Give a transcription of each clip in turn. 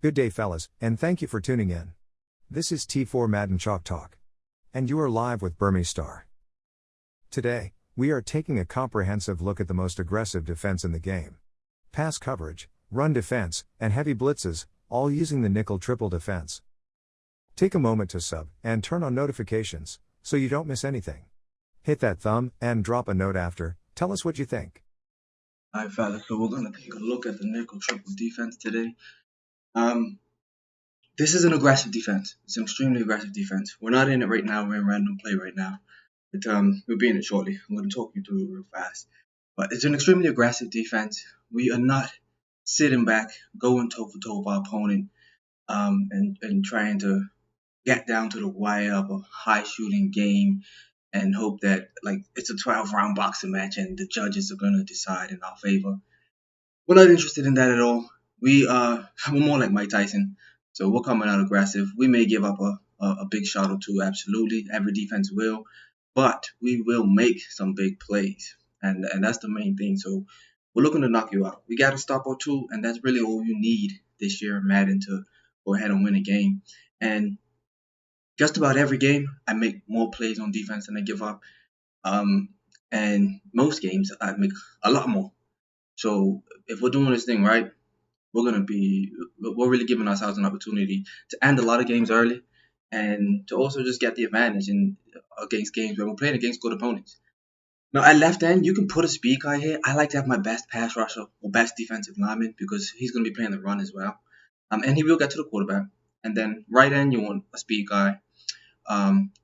Good day, fellas, and thank you for tuning in. This is T4 Madden Chalk Talk. And you are live with Berm Star. Today, we are taking a comprehensive look at the most aggressive defense in the game. Pass coverage, run defense, and heavy blitzes, all using the nickel-triple defense. Take a moment to sub and turn on notifications, so you don't miss anything. Hit that thumb and drop a note after. Tell us what you think. Alright, fellas, so we're going to take a look at the nickel-triple defense today. This is an aggressive defense. It's an extremely aggressive defense. We're not in it right now. We're in random play right now. But we'll be in it shortly. I'm going to talk you through it real fast. But it's an extremely aggressive defense. We are not sitting back, going toe-for-toe with our opponent, and trying to get down to the wire of a high-shooting game and hope that it's a 12-round boxing match and the judges are going to decide in our favor. We're not interested in that at all. We're more like Mike Tyson. So we're coming out aggressive. We may give up a big shot or two, absolutely. Every defense will. But we will make some big plays. And that's the main thing. So we're looking to knock you out. We got a stop or two, and that's really all you need this year in Madden to go ahead and win a game. And just about every game, I make more plays on defense than I give up. And most games, I make a lot more. So if we're doing this thing right, we're really giving ourselves an opportunity to end a lot of games early and to also just get the advantage against games where we're playing against good opponents. Now, at left end, you can put a speed guy here. I like to have my best pass rusher or best defensive lineman because he's going to be playing the run as well. And he will get to the quarterback. And then right end, you want a speed guy.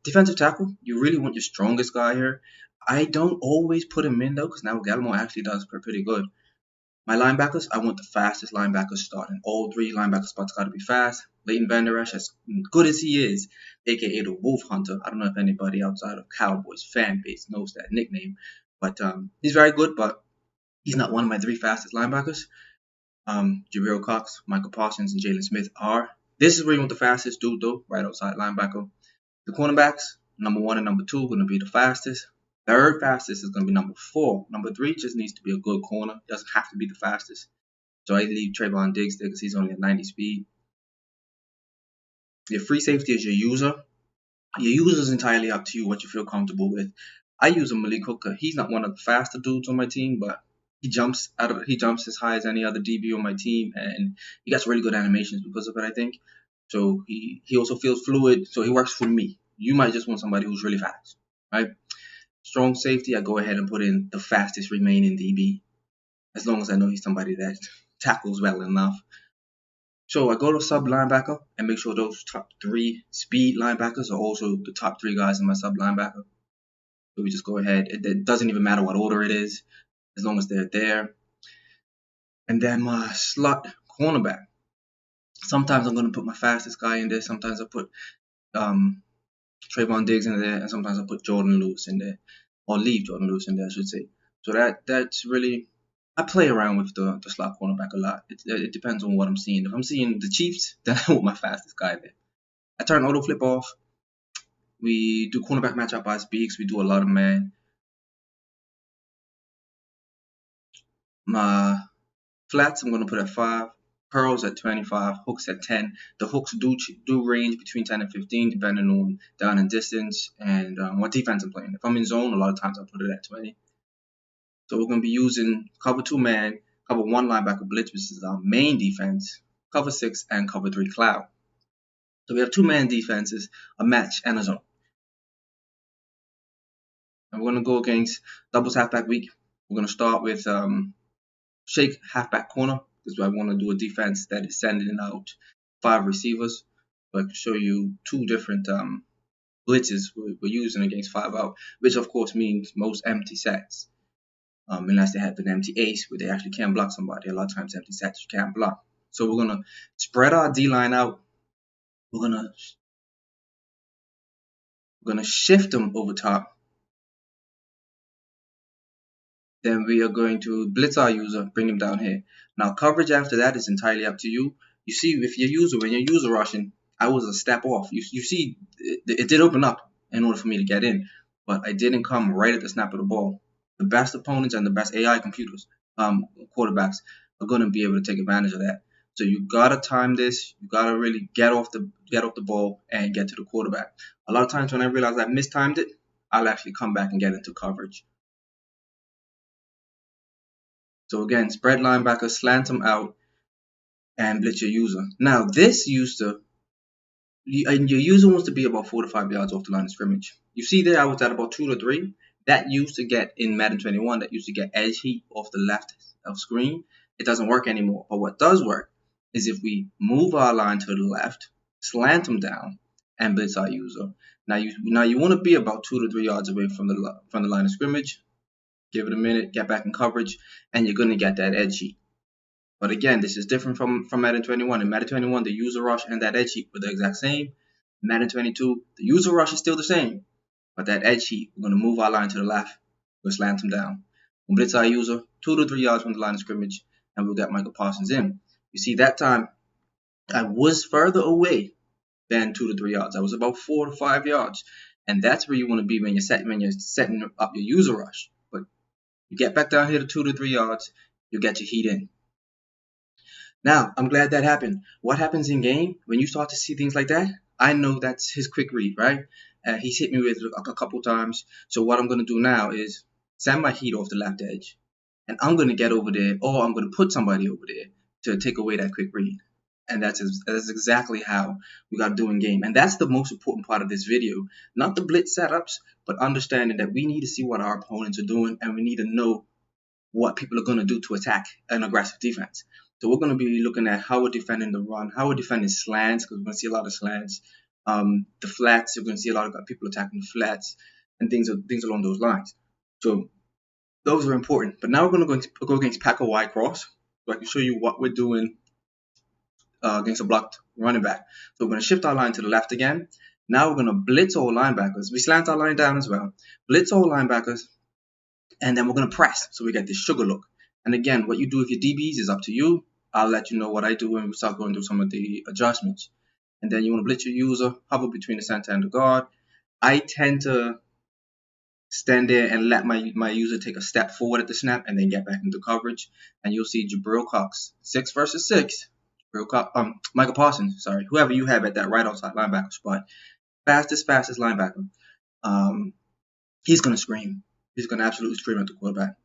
Defensive tackle, you really want your strongest guy here. I don't always put him in, though, because now Gallimore actually does pretty good. My linebackers, I want the fastest linebackers starting. All three linebacker spots got to be fast. Leighton Vander Esch, as good as he is, a.k.a. the Wolf Hunter. I don't know if anybody outside of Cowboys fan base knows that nickname. But he's very good, but he's not one of my three fastest linebackers. Jabril Cox, Michael Parsons, and Jalen Smith are. This is where you want the fastest dude, though, right outside linebacker. The cornerbacks, number 1 and number 2, are going to be the fastest. Third fastest is going to be number 4. Number 3 just needs to be a good corner. Doesn't have to be the fastest. So I leave Trayvon Diggs there because he's only at 90 speed. Your free safety is your user. Your user is entirely up to you what you feel comfortable with. I use a Malik Hooker. He's not one of the faster dudes on my team, but he jumps as high as any other DB on my team, and he gets really good animations because of it, I think. So he also feels fluid, so he works for me. You might just want somebody who's really fast, right? Strong safety, I go ahead and put in the fastest remaining DB, as long as I know he's somebody that tackles well enough. So I go to sub linebacker and make sure those top 3 speed linebackers are also the top 3 guys in my sub linebacker. So we just go ahead. It doesn't even matter what order it is, as long as they're there. And then my slot cornerback. Sometimes I'm going to put my fastest guy in there. Sometimes I put Trayvon Diggs in there, and sometimes I put Jordan Lewis in there, or leave Jordan Lewis in there, I should say. So that's really, I play around with the slot cornerback a lot. It depends on what I'm seeing. If I'm seeing the Chiefs, then I want my fastest guy there. I turn auto flip off. We do cornerback matchup by speaks. We do a lot of man. My flats, I'm going to put at 5. Pearls at 25, hooks at 10. The hooks do range between 10 and 15, depending on down and distance and what defense I'm playing. If I'm in zone, a lot of times I'll put it at 20. So we're going to be using cover 2 man, cover 1 linebacker blitz, which is our main defense, cover 6, and cover 3 cloud. So we have 2-man defenses, a match, and a zone. And we're going to go against doubles halfback week. We're going to start with shake halfback corner. Because I want to do a defense that is sending out 5 receivers. So I can show you 2 different blitzes we're using against 5 out, which of course means most empty sets. Unless they have an empty ace where they actually can't block somebody. A lot of times empty sets you can't block. So we're going to spread our D-line out. We're going to shift them over top. Then we are going to blitz our user, bring him down here. Now, coverage after that is entirely up to you. You see, if when your user rushing, I was a step off. You see, it did open up in order for me to get in, but I didn't come right at the snap of the ball. The best opponents and the best AI computers, quarterbacks, are going to be able to take advantage of that. So you gotta time this. You gotta really get off the ball and get to the quarterback. A lot of times when I realize I mistimed it, I'll actually come back and get into coverage. So again, spread linebacker, slant them out, and blitz your user. Now this used to, and your user wants to be about 4 to 5 yards off the line of scrimmage. You see there, I was at about 2 to 3. That used to get in Madden 21. That used to get edge heat off the left of screen. It doesn't work anymore. But what does work is if we move our line to the left, slant them down, and blitz our user. Now you want to be about 2 to 3 yards away from the line of scrimmage. Give it a minute, get back in coverage, and you're gonna get that edge heat. But again, this is different from Madden 21. In Madden 21, the user rush and that edge heat were the exact same. Madden 22, the user rush is still the same, but that edge heat, we're going to move our line to the left. We'll slant him down. We'll blitz our user 2 to 3 yards from the line of scrimmage, and we'll get Michael Parsons in. You see, that time, I was further away than 2 to 3 yards. I was about 4 to 5 yards. And that's where you want to be when you're setting up your user rush. But you get back down here to 2 to 3 yards, you'll get your heat in. Now, I'm glad that happened. What happens in game when you start to see things like that? I know that's his quick read, right? He's hit me with a couple times. So what I'm going to do now is send my heat off the left edge. And I'm going to get over there, or I'm going to put somebody over there to take away that quick read. And that's exactly how we got to do in game. And that's the most important part of this video. Not the blitz setups, but understanding that we need to see what our opponents are doing, and we need to know what people are going to do to attack an aggressive defense. So we're going to be looking at how we're defending the run, how we're defending slants, because we're going to see a lot of slants. The flats, you're going to see a lot of people attacking the flats, and things along those lines. So those are important. But now we're going to go against Packer Y cross, so I can show you what we're doing against a blocked running back. So we're going to shift our line to the left again. Now we're going to blitz all linebackers. We slant our line down as well. Blitz all linebackers, and then we're going to press, so we get this sugar look. And again, what you do with your DBs is up to you. I'll let you know what I do when we start going through some of the adjustments. And then you want to blitz your user, hover between the center and the guard. I tend to stand there and let my user take a step forward at the snap and then get back into coverage. And you'll see Jabril Cox, 6 versus 6. Michael Parsons, sorry, whoever you have at that right outside linebacker spot. Fastest linebacker. He's going to scream. He's going to absolutely scream at the quarterback.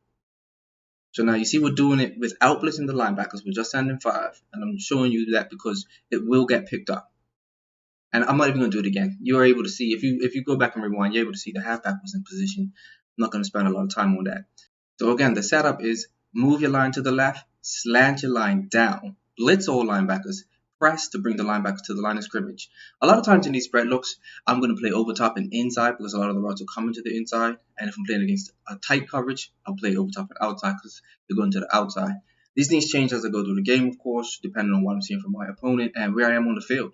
So now you see we're doing it without blitzing the linebackers. We're just sending 5. And I'm showing you that because it will get picked up. And I'm not even going to do it again. You're able to see, if you go back and rewind, you're able to see the halfback was in position. I'm not going to spend a lot of time on that. So again, the setup is move your line to the left, slant your line down, blitz all linebackers, press to bring the linebackers to the line of scrimmage. A lot of times in these spread looks, I'm going to play over top and inside because a lot of the routes will come into the inside. And if I'm playing against a tight coverage, I'll play over top and outside because they're going to the outside. These things change as I go through the game, of course, depending on what I'm seeing from my opponent and where I am on the field.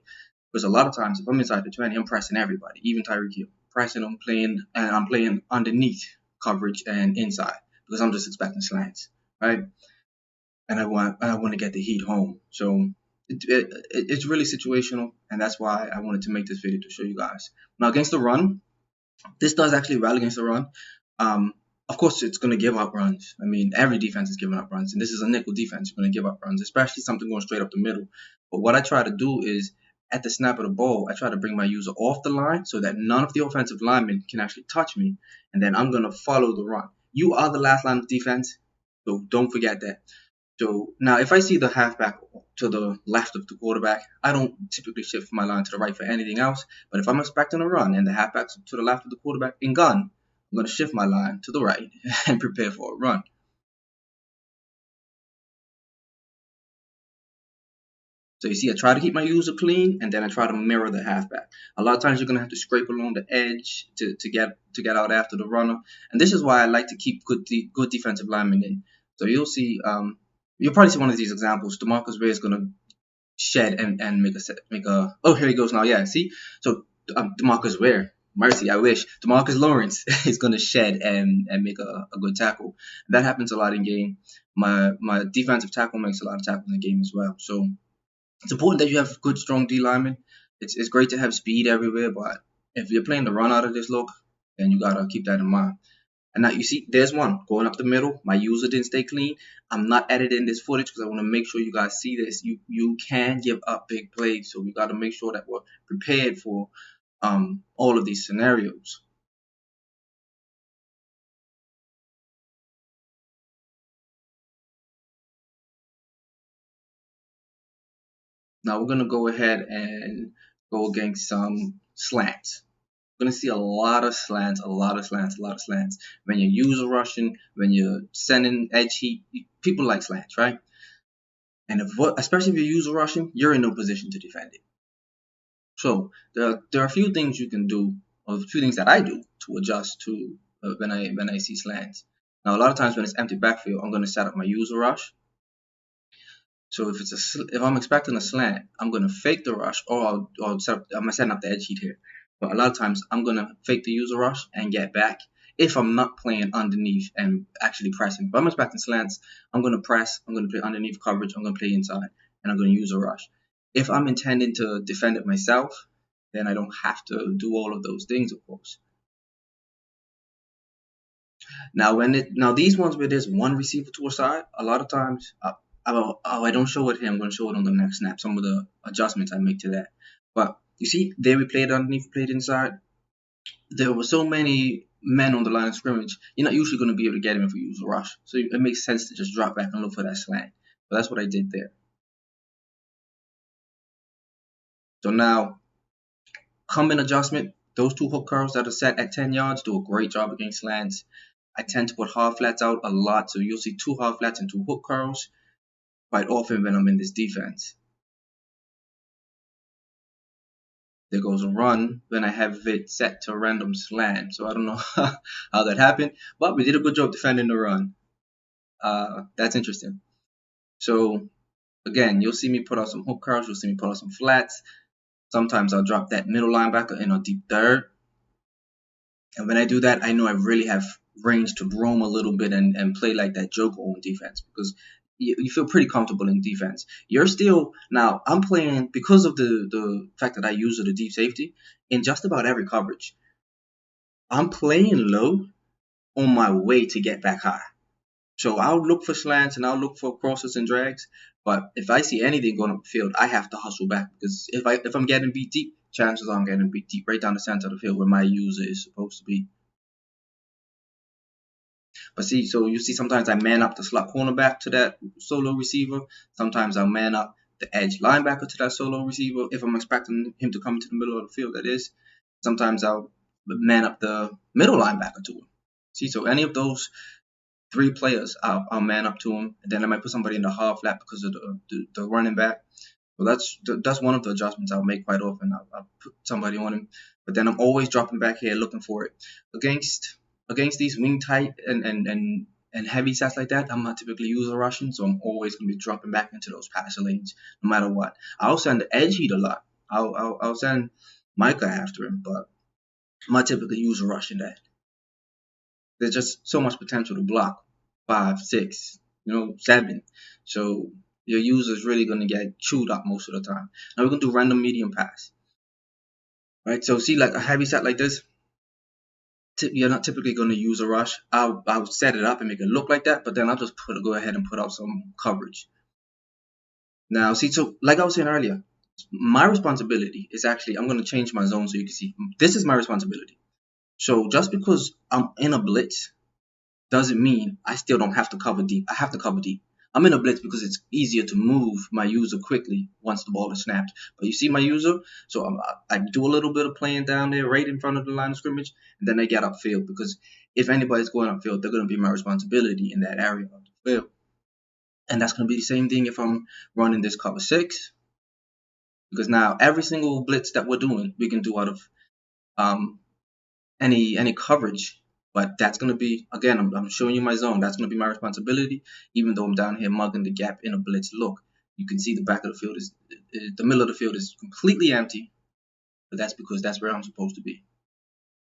Because a lot of times, if I'm inside the 20, I'm pressing everybody, even Tyreek Hill. Pressing, I'm playing underneath coverage and inside because I'm just expecting slants, right? And I want to get the heat home. So it's really situational, and that's why I wanted to make this video to show you guys. Now against the run, this does actually well against the run. Of course, it's going to give up runs. I mean, every defense is giving up runs, and this is a nickel defense. You're going to give up runs, especially something going straight up the middle. But what I try to do is, at the snap of the ball, I try to bring my user off the line so that none of the offensive linemen can actually touch me, and then I'm going to follow the run. You are the last line of defense, so don't forget that. So now if I see the halfback to the left of the quarterback, I don't typically shift my line to the right for anything else. But if I'm expecting a run and the halfback's to the left of the quarterback in gun, I'm going to shift my line to the right and prepare for a run. So you see, I try to keep my user clean, and then I try to mirror the halfback. A lot of times you're going to have to scrape along the edge to get out after the runner. And this is why I like to keep good defensive linemen in. So you'll see, you'll probably see one of these examples. DeMarcus Ray is going to shed and make a. Oh, here he goes now. Yeah, see. So DeMarcus Ray, mercy, I wish. DeMarcus Lawrence is going to shed and make a good tackle. And that happens a lot in game. My defensive tackle makes a lot of tackles in game as well. So it's important that you have good, strong D linemen. It's great to have speed everywhere, but if you're playing the run out of this look, then you gotta keep that in mind. And now you see, there's one going up the middle. My user didn't stay clean. I'm not editing this footage because I want to make sure you guys see this. You can give up big plays, so we got to make sure that we're prepared for all of these scenarios. Now we're gonna go ahead and go against some slants. We're gonna see a lot of slants, a lot of slants, a lot of slants. When you're user rushing, when you're sending edge heat, people like slants, right? And especially if you're user rushing, you're in no position to defend it. So there are a few things you can do, or a few things that I do to adjust to when I see slants. Now a lot of times when it's empty backfield, I'm gonna set up my user rush. So if I'm expecting a slant, I'm gonna fake the rush, or I'm setting up the edge heat here. But a lot of times I'm gonna fake the user rush and get back if I'm not playing underneath and actually pressing. If I'm expecting slants, I'm gonna press, I'm gonna play underneath coverage, I'm gonna play inside, and I'm gonna use a rush. If I'm intending to defend it myself, then I don't have to do all of those things, of course. Now these ones where there's one receiver to a side, a lot of times I don't show it here. I'm going to show it on the next snap. Some of the adjustments I make to that. But you see, there we played underneath, played inside. There were so many men on the line of scrimmage. You're not usually going to be able to get him if you use a rush. So it makes sense to just drop back and look for that slant. But that's what I did there. So now, coming adjustment. Those two hook curls that are set at 10 yards do a great job against slants. I tend to put half flats out a lot. So you'll see 2 half flats and 2 hook curls quite often when I'm in this defense. There goes a run when I have it set to a random slant. So I don't know how that happened, but we did a good job defending the run. That's interesting. So again, you'll see me put out some hook curls. You'll see me put out some flats. Sometimes I'll drop that middle linebacker in a deep third. And when I do that, I know I really have range to roam a little bit and play like that Joker on defense, because you feel pretty comfortable in defense. You're still, now I'm playing, because of the fact that I use the deep safety in just about every coverage, I'm playing low on my way to get back high. So I'll look for slants and I'll look for crosses and drags, but if I see anything going up the field, I have to hustle back, because if I'm getting beat deep, chances are I'm getting beat deep right down the center of the field where my user is supposed to be. But see, so you see sometimes I man up the slot cornerback to that solo receiver. Sometimes I'll man up the edge linebacker to that solo receiver if I'm expecting him to come into the middle of the field, that is. Sometimes I'll man up the middle linebacker to him. See, so any of those 3 players, I'll man up to him, and then I might put somebody in the half flat because of the running back. So that's one of the adjustments I'll make quite often. I'll put somebody on him, but then I'm always dropping back here looking for it. Against these wing tight and heavy sets like that, I'm not typically user rushing, so I'm always going to be dropping back into those passer lanes no matter what. I'll send the edge heat a lot. I'll send Micah after him, but I'm not typically user rushing that. There's just so much potential to block 5, 6, 7. So your user is really going to get chewed up most of the time. Now we're going to do random medium pass. Right, so see, like a heavy set like this, you're not typically going to use a rush. I'll set it up and make it look like that, but then I'll just go ahead and put out some coverage. Now, see, so like I was saying earlier, my responsibility is actually, I'm going to change my zone so you can see. This is my responsibility. So just because I'm in a blitz doesn't mean I still don't have to cover deep. I have to cover deep. I'm in a blitz because it's easier to move my user quickly once the ball is snapped. But you see my user, so I do a little bit of playing down there right in front of the line of scrimmage, and then I get upfield, because if anybody's going upfield, they're going to be my responsibility in that area of the field. And that's going to be the same thing if I'm running this cover 6, because now every single blitz that we're doing, we can do out of any coverage. But that's going to be, again, I'm showing you my zone. That's going to be my responsibility, even though I'm down here mugging the gap in a blitz look. You can see the back of the field the middle of the field is completely empty, but that's because that's where I'm supposed to be.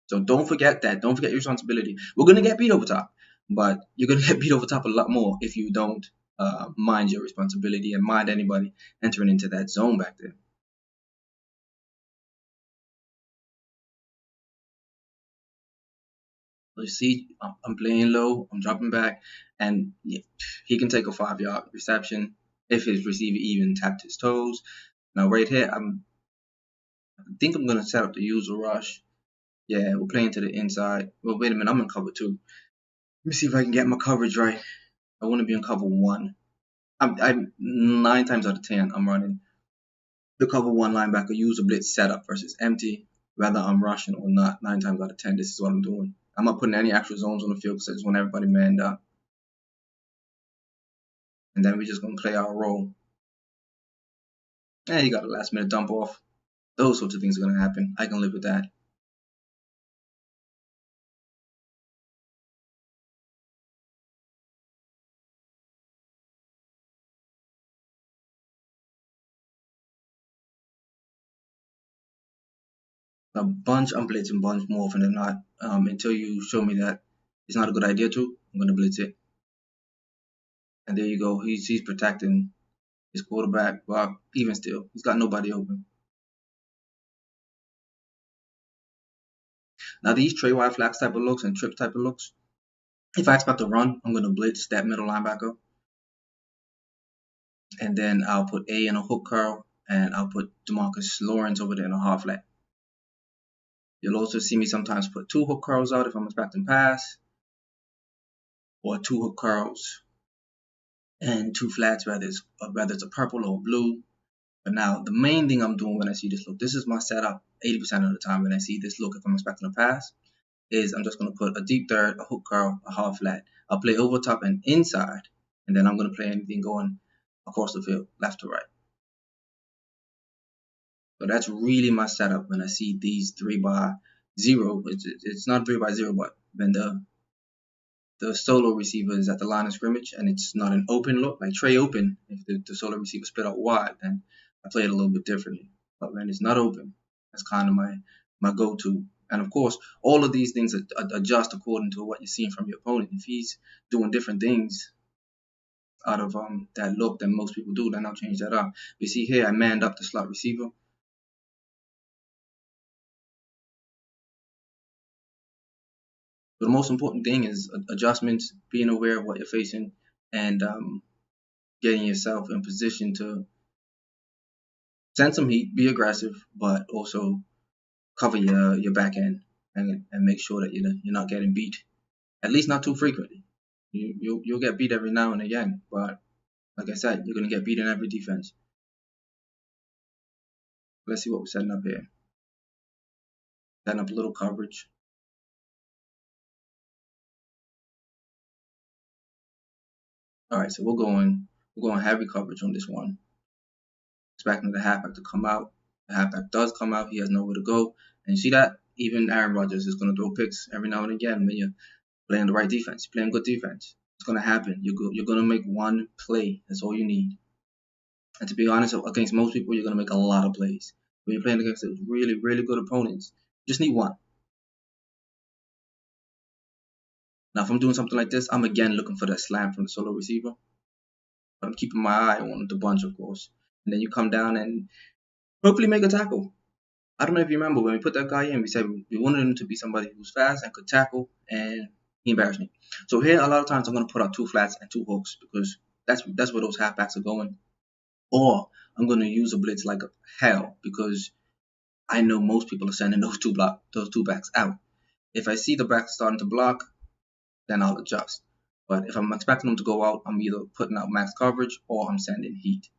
So don't forget that. Don't forget your responsibility. We're going to get beat over top, but you're going to get beat over top a lot more if you don't mind your responsibility and mind anybody entering into that zone back there. So you see, I'm playing low, I'm dropping back, and he can take a 5-yard reception if his receiver even tapped his toes. Now right here, I think I'm gonna set up the user rush. Yeah, we're playing to the inside. Well, wait a minute, I'm in cover 2. Let me see if I can get my coverage right. I want to be in cover 1. I'm 9 times out of 10, I'm running the cover 1 linebacker user blitz setup versus empty. Whether I'm rushing or not, 9 times out of 10, this is what I'm doing. I'm not putting any actual zones on the field because I just want everybody manned up. And then we're just going to play our role. And you got a last minute dump off. Those sorts of things are going to happen. I can live with that. A bunch, I'm blitzing bunch more often than not. Until you show me that it's not a good idea to, I'm going to blitz it. And there you go. He's protecting his quarterback, but even still, he's got nobody open. Now these tray wide flags type of looks and trip type of looks, if I expect to run, I'm going to blitz that middle linebacker. And then I'll put A in a hook curl, and I'll put DeMarcus Lawrence over there in a half flat. You'll also see me sometimes put 2 hook curls out if I'm expecting pass, or 2 hook curls and 2 flats, whether it's a purple or blue. But now the main thing I'm doing when I see this look, this is my setup 80% of the time when I see this look if I'm expecting a pass, is I'm just going to put a deep third, a hook curl, a half flat. I'll play over top and inside, and then I'm going to play anything going across the field, left to right. So that's really my setup when I see these 3x0. It's not 3x0, but when the solo receiver is at the line of scrimmage and it's not an open look, like tray open, if the solo receiver split out wide, then I play it a little bit differently. But when it's not open, that's kind of my go-to. And of course, all of these things adjust according to what you're seeing from your opponent. If he's doing different things out of that look than most people do, then I'll change that up. You see here, I manned up the slot receiver. But the most important thing is adjustments, being aware of what you're facing, and getting yourself in position to send some heat, be aggressive, but also cover your back end and make sure that you're not getting beat, at least not too frequently. You'll get beat every now and again, but like I said, you're going to get beat in every defense. Let's see what we're setting up here. Setting up a little coverage. All right, so we're going heavy coverage on this one. Expecting the halfback to come out. The halfback does come out. He has nowhere to go. And you see that? Even Aaron Rodgers is going to throw picks every now and again when you're playing the right defense, playing good defense. It's going to happen. You're going to make one play. That's all you need. And to be honest, against most people, you're going to make a lot of plays. When you're playing against those really, really good opponents, you just need one. Now, if I'm doing something like this, I'm again looking for that slam from the solo receiver. But I'm keeping my eye on the bunch, of course. And then you come down and hopefully make a tackle. I don't know if you remember when we put that guy in, we said we wanted him to be somebody who's fast and could tackle, and he embarrassed me. So here, a lot of times I'm going to put out 2 flats and 2 hooks because that's where those halfbacks are going. Or I'm going to use a blitz like hell because I know most people are sending those two backs out. If I see the back starting to block, then I'll adjust. But if I'm expecting them to go out, I'm either putting out max coverage or I'm sending heat.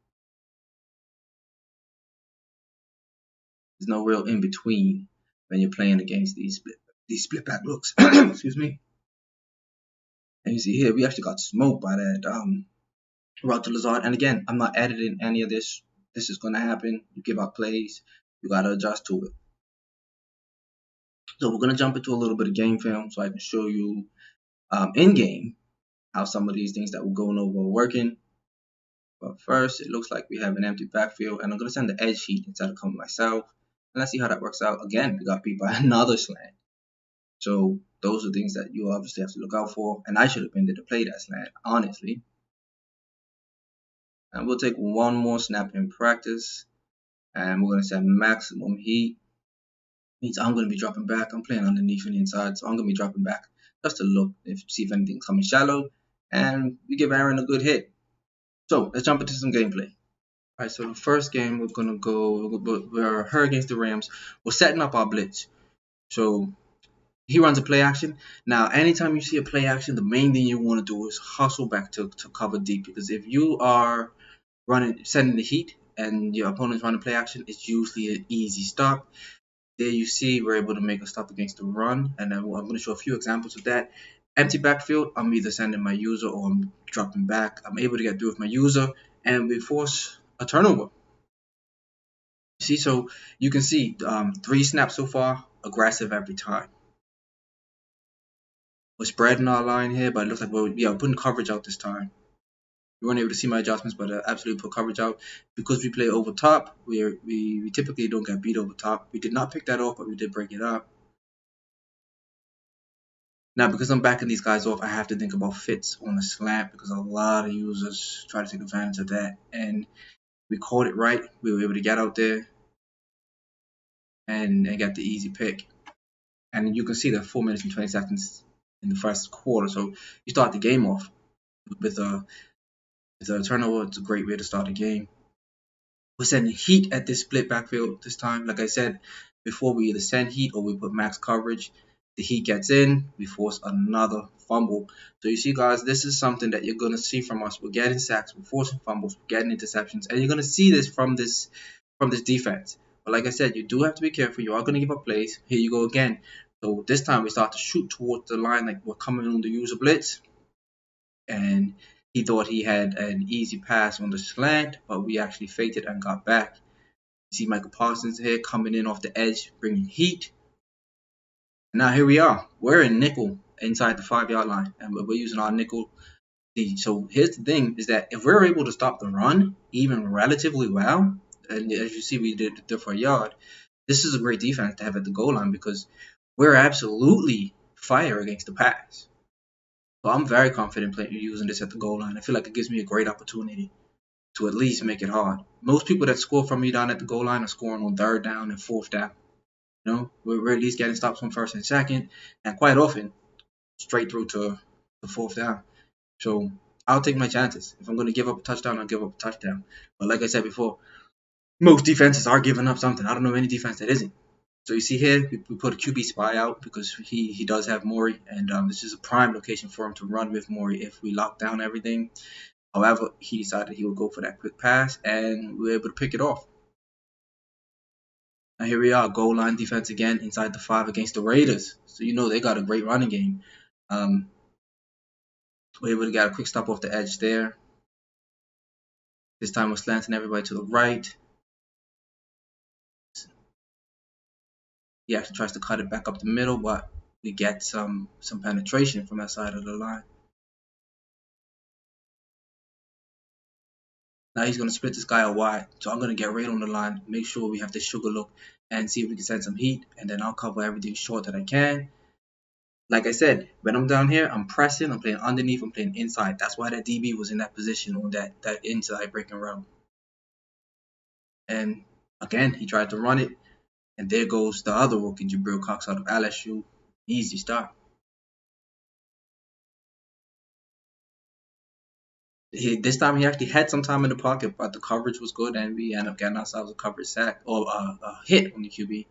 There's no real in between when you're playing against these split back looks. Excuse me. And you see here, we actually got smoked by that route to Lazard. And again, I'm not editing any of this. This is going to happen. You give out plays. You got to adjust to it. So we're going to jump into a little bit of game film so I can show you in game how some of these things that we're going over are working. But first, it looks like we have an empty backfield, and I'm going to send the edge heat instead of coming myself. And let's see how that works out. Again, we got beat by another slant. So those are things that you obviously have to look out for. And I should have been there to play that slant, honestly. And we'll take one more snap in practice. And we're going to set maximum heat. Means I'm going to be dropping back. I'm playing underneath and inside, so I'm going to be dropping back just to look, see if anything's coming shallow, and we give Aaron a good hit. So let's jump into some gameplay. Alright, so the first game we're her against the Rams. We're setting up our blitz. So he runs a play action. Now, anytime you see a play action, the main thing you want to do is hustle back to cover deep, because if you are sending the heat and your opponent's running play action, it's usually an easy stop. There you see we're able to make a stop against the run, and then I'm going to show a few examples of that. Empty backfield, I'm either sending my user or I'm dropping back. I'm able to get through with my user, and we force a turnover. See, so you can see 3 snaps so far, aggressive every time. We're spreading our line here, but it looks like we're putting coverage out this time. You weren't able to see my adjustments, but I absolutely put coverage out. Because we play over top, we typically don't get beat over top. We did not pick that off, but we did break it up. Now, because I'm backing these guys off, I have to think about fits on a slant, because a lot of users try to take advantage of that. And we caught it right. We were able to get out there and get the easy pick. And you can see that 4 minutes and 20 seconds in the first quarter. So you start the game off with a turnover. It's a great way to start a game. We're sending heat at this split backfield this time. Like I said before, we either send heat or we put max coverage. The heat gets in, we force another fumble. So you see, guys, this is something that you're going to see from us. We're getting sacks, we're forcing fumbles, we're getting interceptions, and you're going to see this from this defense. But like I said, you do have to be careful. You are going to give up plays. Here you go again. So this time we start to shoot towards the line like we're coming on the user blitz. And he thought he had an easy pass on the slant, but we actually faked it and got back. You see Michael Parsons here coming in off the edge, bringing heat. Now here we are. We're in nickel inside the 5-yard line, and we're using our nickel. So here's the thing: is that if we're able to stop the run, even relatively well, and as you see we did it for a yard, this is a great defense to have at the goal line, because we're absolutely fire against the pass. So I'm very confident using this at the goal line. I feel like it gives me a great opportunity to at least make it hard. Most people that score from me down at the goal line are scoring on 3rd down and 4th down. You know, we're at least getting stops on 1st and 2nd, and quite often straight through to the 4th down. So I'll take my chances. If I'm going to give up a touchdown, I'll give up a touchdown. But like I said before, most defenses are giving up something. I don't know any defense that isn't. So you see here, we put a QB spy out because he does have Maury, and this is a prime location for him to run with Maury if we lock down everything. However, he decided he would go for that quick pass, and we were able to pick it off. Now here we are, goal line defense again inside the 5 against the Raiders. So you know they got a great running game. We're able to get a quick stop off the edge there. This time we're slanting everybody to the right. He actually tries to cut it back up the middle, but we get some penetration from that side of the line. Now he's going to split this guy out wide. So I'm going to get right on the line, make sure we have the sugar look, and see if we can send some heat. And then I'll cover everything short that I can. Like I said, when I'm down here, I'm pressing, I'm playing underneath, I'm playing inside. That's why that DB was in that position on that inside breaking route. And again, he tried to run it. And there goes the other rookie, Jabril Cox out of LSU. Easy start. This time he actually had some time in the pocket, but the coverage was good, and we ended up getting ourselves a coverage sack or a hit on the QB.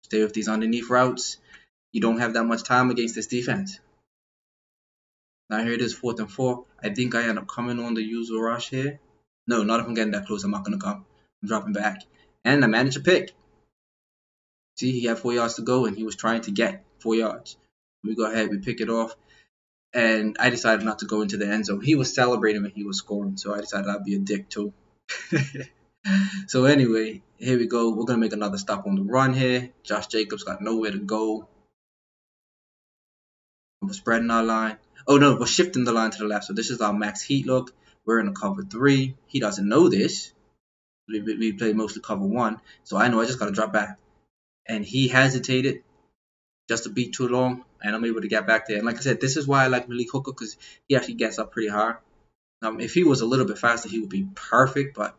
Stay with these underneath routes. You don't have that much time against this defense. Now here it is, 4th and 4. I think I end up coming on the user rush here. No, not if I'm getting that close. I'm not going to come. I'm dropping back. And I managed to pick. See, he had 4 yards to go, and he was trying to get 4 yards. We go ahead, we pick it off. And I decided not to go into the end zone. He was celebrating when he was scoring, so I decided I'd be a dick too. So anyway, here we go. We're going to make another stop on the run here. Josh Jacobs got nowhere to go. We're spreading our line. Oh no, we're shifting the line to the left. So this is our max heat look. We're in a cover 3. He doesn't know this. We play mostly cover 1. So I know I just got to drop back. And he hesitated just a beat too long, and I'm able to get back there. And like I said, this is why I like Malik Hooker, because he actually gets up pretty hard. If he was a little bit faster, he would be perfect, but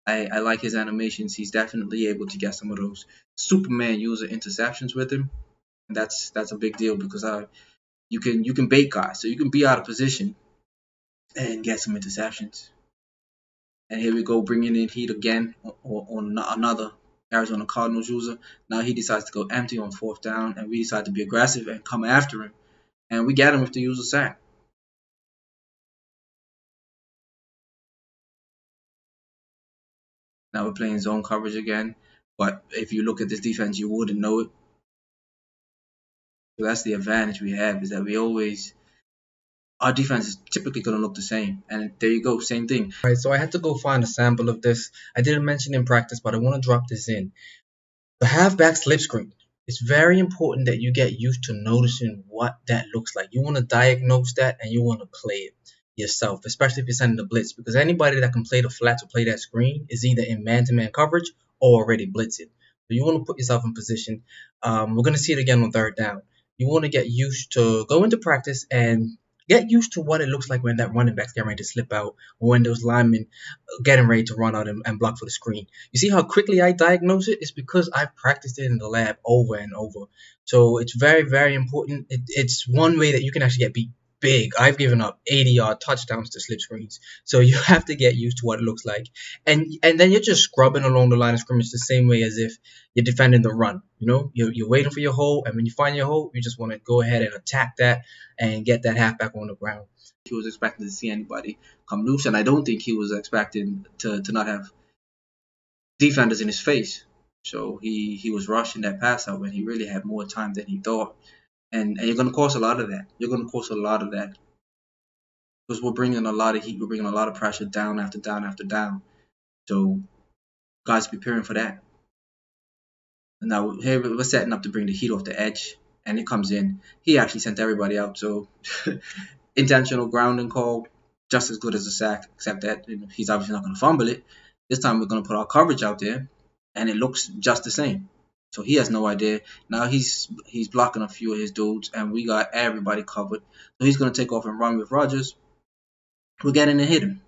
I like his animations. He's definitely able to get some of those Superman user interceptions with him. and that's a big deal because you can bait guys, so you can be out of position and get some interceptions. And here we go, bringing in heat again on another Arizona Cardinals user. Now he decides to go empty on 4th down, and we decide to be aggressive and come after him, and we get him with the user sack. Now we're playing zone coverage again, but if you look at this defense, you wouldn't know it. So that's the advantage we have, is that our defense is typically going to look the same. And there you go, same thing. All right, so I had to go find a sample of this. I didn't mention in practice, but I want to drop this in. The halfback slip screen. It's very important that you get used to noticing what that looks like. You want to diagnose that, and you want to play it yourself, especially if you're sending the blitz, because anybody that can play the flats or play that screen is either in man-to-man coverage or already blitzing. So you want to put yourself in position. We're going to see it again on 3rd down. You want to get used to go into practice and get used to what it looks like when that running back's getting ready to slip out, or when those linemen getting ready to run out and block for the screen. You see how quickly I diagnose it? It's because I've practiced it in the lab over and over. So it's very, very important. It's one way that you can actually get beat big. I've given up 80-yard touchdowns to slip screens. So you have to get used to what it looks like. And then you're just scrubbing along the line of scrimmage the same way as if you're defending the run. You know, you're waiting for your hole, and when you find your hole, you just want to go ahead and attack that and get that halfback on the ground. He was expecting to see anybody come loose, and I don't think he was expecting to not have defenders in his face. So he was rushing that pass out when he really had more time than he thought. And you're going to cause a lot of that. You're going to cause a lot of that. Because we're bringing a lot of heat. We're bringing a lot of pressure down after down after down. So guys, preparing for that. And now here we're setting up to bring the heat off the edge. And it comes in. He actually sent everybody out. So intentional grounding call, just as good as a sack, except that he's obviously not going to fumble it. This time we're going to put our coverage out there, and it looks just the same. So he has no idea. Now he's blocking a few of his dudes, and we got everybody covered. So he's going to take off and run with Rodgers. We're getting to hit him.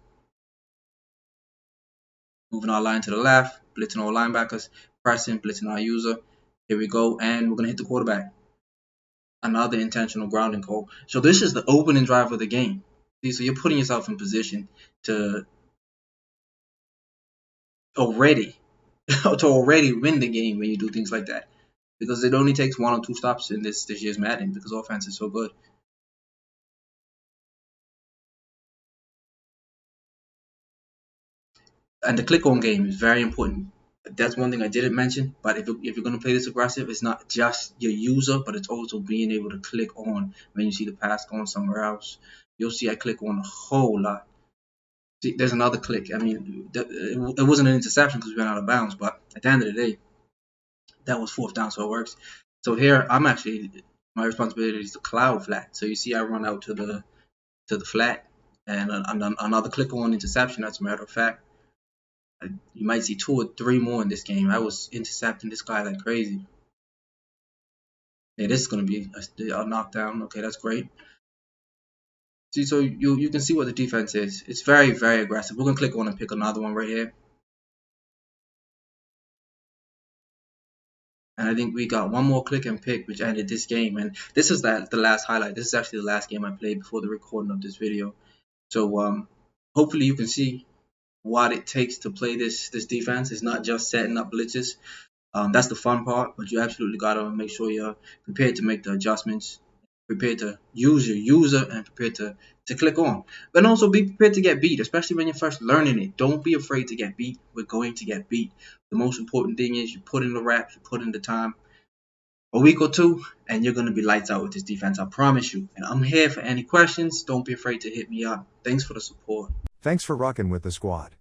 Moving our line to the left, blitzing all linebackers, pressing, blitzing our user. Here we go, and we're going to hit the quarterback. Another intentional grounding call. So this is the opening drive of the game. See, so you're putting yourself in position to already win the game when you do things like that, because it only takes 1 or 2 stops in this year's Madden because offense is so good. And the click on game is very important. That's one thing I didn't mention, but if you're going to play this aggressive, it's not just your user, but it's also being able to click on when you see the pass going somewhere else. You'll see I click on a whole lot. See, there's another click. I mean, it wasn't an interception because we went out of bounds, but at the end of the day, that was 4th down, so it works. So here, my responsibility is to cloud flat. So you see I run out to the flat, and another click on interception, as a matter of fact. You might see 2 or 3 more in this game. I was intercepting this guy like crazy. Yeah, this is going to be a knockdown. Okay, that's great. See, so you can see what the defense is. It's very, very aggressive. We're going to click on and pick another one right here. And I think we got one more click and pick, which ended this game. And this is the last highlight. This is actually the last game I played before the recording of this video. So hopefully you can see what it takes to play this defense. It's not just setting up blitzes. That's the fun part, but you absolutely got to make sure you're prepared to make the adjustments, prepared to use your user, and prepared to click on. But also be prepared to get beat, especially when you're first learning it. Don't be afraid to get beat. We're going to get beat. The most important thing is you put in the reps, you put in the time. A week or 2, and you're going to be lights out with this defense, I promise you. And I'm here for any questions. Don't be afraid to hit me up. Thanks for the support. Thanks for rocking with the squad.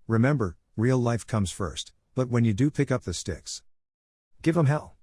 Remember, real life comes first, but when you do pick up the sticks, give 'em hell.